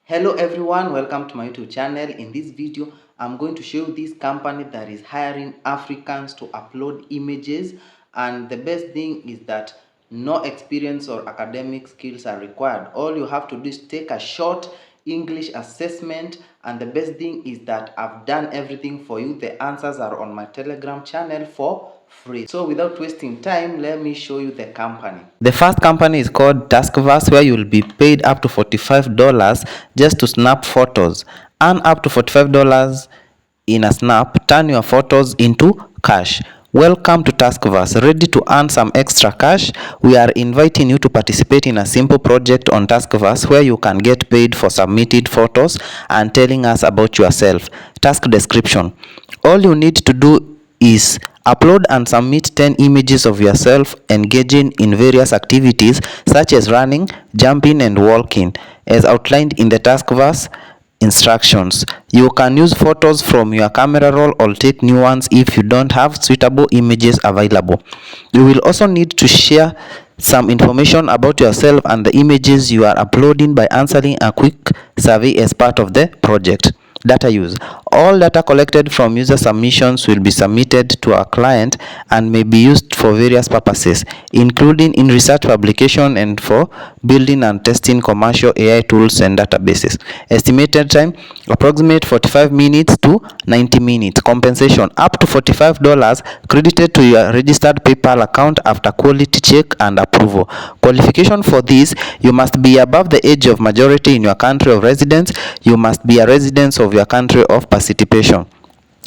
Hello everyone, welcome to my YouTube channel. In this video I'm going to show you this company that is hiring Africans to upload images, and the best thing is that no experience or academic skills are required. All you have to do is take a short English assessment, and the best thing is that I've done everything for you. The answers are on my Telegram channel for free. So without wasting time, let me show you the company. The first company is called Taskverse, where you will be paid up to $45 just to snap photos. Earn up to $45 in a snap. Turn your photos into cash. Welcome to Taskverse. Ready to earn some extra cash? We are inviting you to participate in a simple project on Taskverse where you can get paid for submitted photos and telling us about yourself. Task description. All you need to do is upload and submit 10 images of yourself engaging in various activities such as running, jumping, and walking, as outlined in the Taskverse instructions. You can use photos from your camera roll or take new ones if you don't have suitable images available. You will also need to share some information about yourself and the images you are uploading by answering a quick survey as part of the project. Data use. All data collected from user submissions will be submitted to our client and may be used for various purposes, including in research publication and for building and testing commercial AI tools and databases. Estimated time, approximate 45 minutes to 90 minutes. Compensation, up to $45 credited to your registered PayPal account after quality check and approval. Qualification for this, you must be above the age of majority in your country of residence. You must be a resident of your country of participation.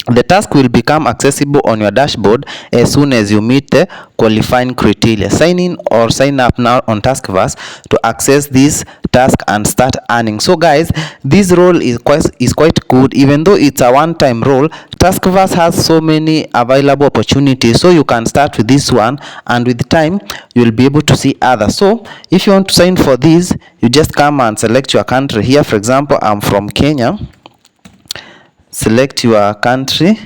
The task will become accessible on your dashboard as soon as you meet the qualifying criteria. Sign in or sign up now on Taskverse to access this task and start earning. So guys, this role is quite good. Even though it's a one-time role, Taskverse has so many available opportunities. So you can start with this one, and with time you will be able to see others. So if you want to sign for this, you just come and select your country. Here, for example, I'm from Kenya. Select your country,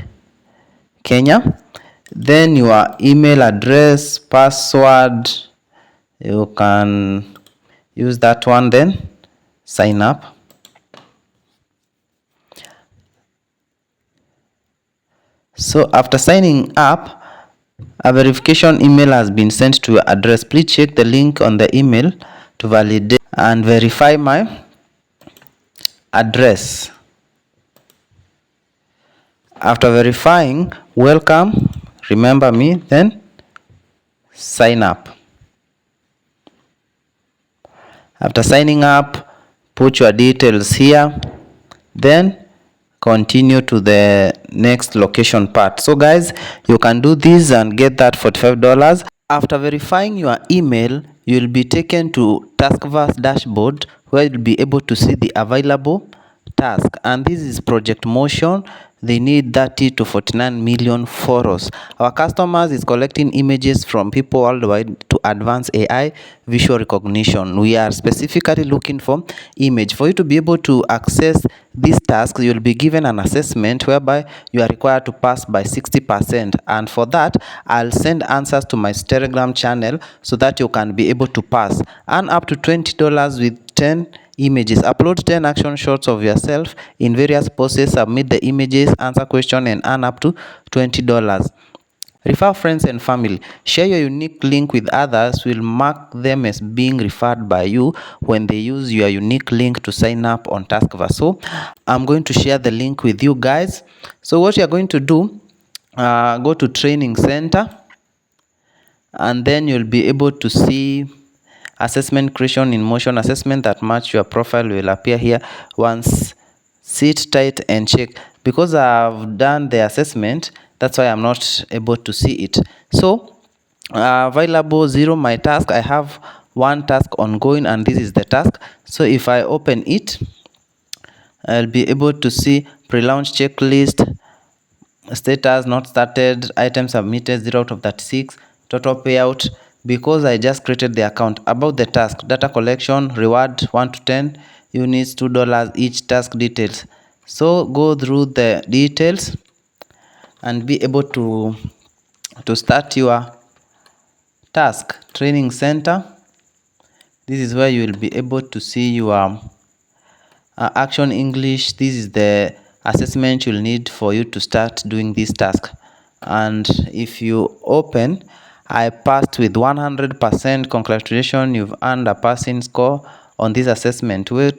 Kenya, then your email address, password, you can use that one, then sign up. So after signing up, a verification email has been sent to your address. Please check the link on the email to validate and verify my address. After verifying, welcome, remember me, then sign up. After signing up, put your details here, then continue to the next location part. So guys, you can do this and get that $45. After verifying your email, you will be taken to Taskverse dashboard where you'll be able to see the available task, and this is Project Motion. They need 30 to 49 million photos. Our customers is collecting images from people worldwide to advance AI visual recognition. We are specifically looking for image. For you to be able to access these tasks, you will be given an assessment whereby you are required to pass by 60%, and for that I'll send answers to my Telegram channel so that you can be able to pass. Earn up to $20 with 10 images. Upload 10 action shots of yourself in various poses, submit the images, answer question, and earn up to $20. Refer friends and family. Share your unique link with others. Will mark them as being referred by you when they use your unique link to sign up on Taskverse. So I'm going to share the link with you guys. So what you're going to do, go to training center, and then you'll be able to see assessment creation in motion. Assessment that match your profile will appear here. Once sit tight and check. Because I've done the assessment, that's why I'm not able to see it. So available 0 my task. I have one task ongoing, and this is the task. So if I open it, I'll be able to see pre-launch checklist, status not started, items submitted 0 out of 36, total payout. Because I just created the account. About the task, data collection, reward 1 to 10 units, $2 each. Task details. So go through the details and be able to start your task. Training center, this is where you will be able to see your Action English, this is the assessment you'll need for you to start doing this task. And if you open, I passed with 100%. Congratulations, you've earned a passing score on this assessment. Way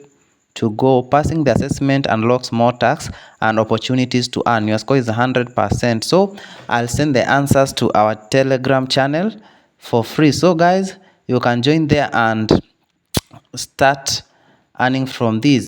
to go. Passing the assessment unlocks more tasks and opportunities to earn. Your score is 100%. So I'll send the answers to our Telegram channel for free. So guys, you can join there and start earning from this.